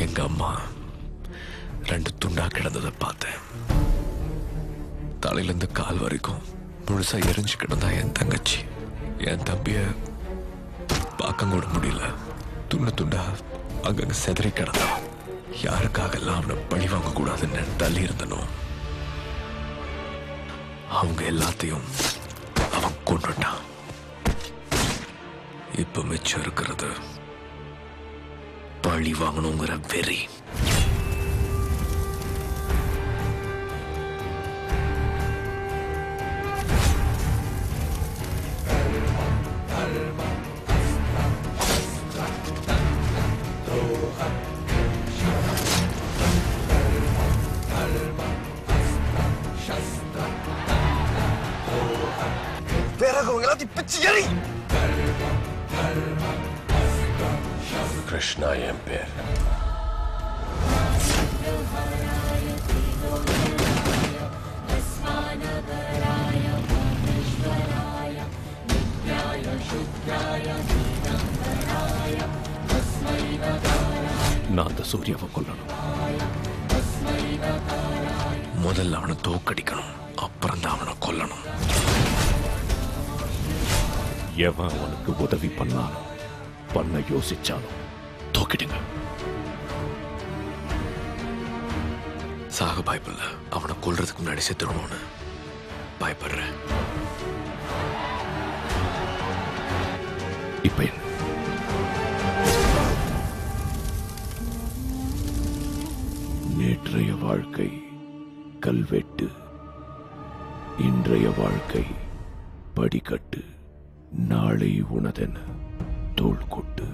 எங்க அம்மா 2 துண்டா கிடந்ததை பார்த்தேன். தலையிலிருந்து கால் வரைக்கும் முழுசா எரிஞ்சு கிடந்தா என் தங்கச்சி. என் தம்பிய பார்க்க கூட முடியல. துண்டு துண்டா அங்கங்க செதறி கிடந்தான். யாருக்காக எல்லாம் அவனை பழி வாங்க கூடாதுன்னு தள்ளி இருந்தனும். அவங்க எல்லாத்தையும் அவன் கொண்டுட்டான். இப்ப மிச்சம் இருக்கிறது பழி வாங்கணுங்கிற வெறி. Krishna என் பேர். நான் அந்த சூர்யாவை கொல்லணும். முதல்ல அவனை தோக்கடிக்கணும், அப்புறம் தான் அவனை கொல்லணும். எவன் அவனுக்கு உதவி பண்ண யோசிச்சாலும் தோக்கிடுங்க. சாக பயப்படல, அவனை கொல்றதுக்கு முன்னாடி செத்துடணும்னு பயப்படுறேன். இப்ப என்ன? நேற்றைய வாழ்க்கை கல்வெட்டு, இன்றைய வாழ்க்கை படிக்கட்டு. நாளை உனதென தோள் கொட்டு.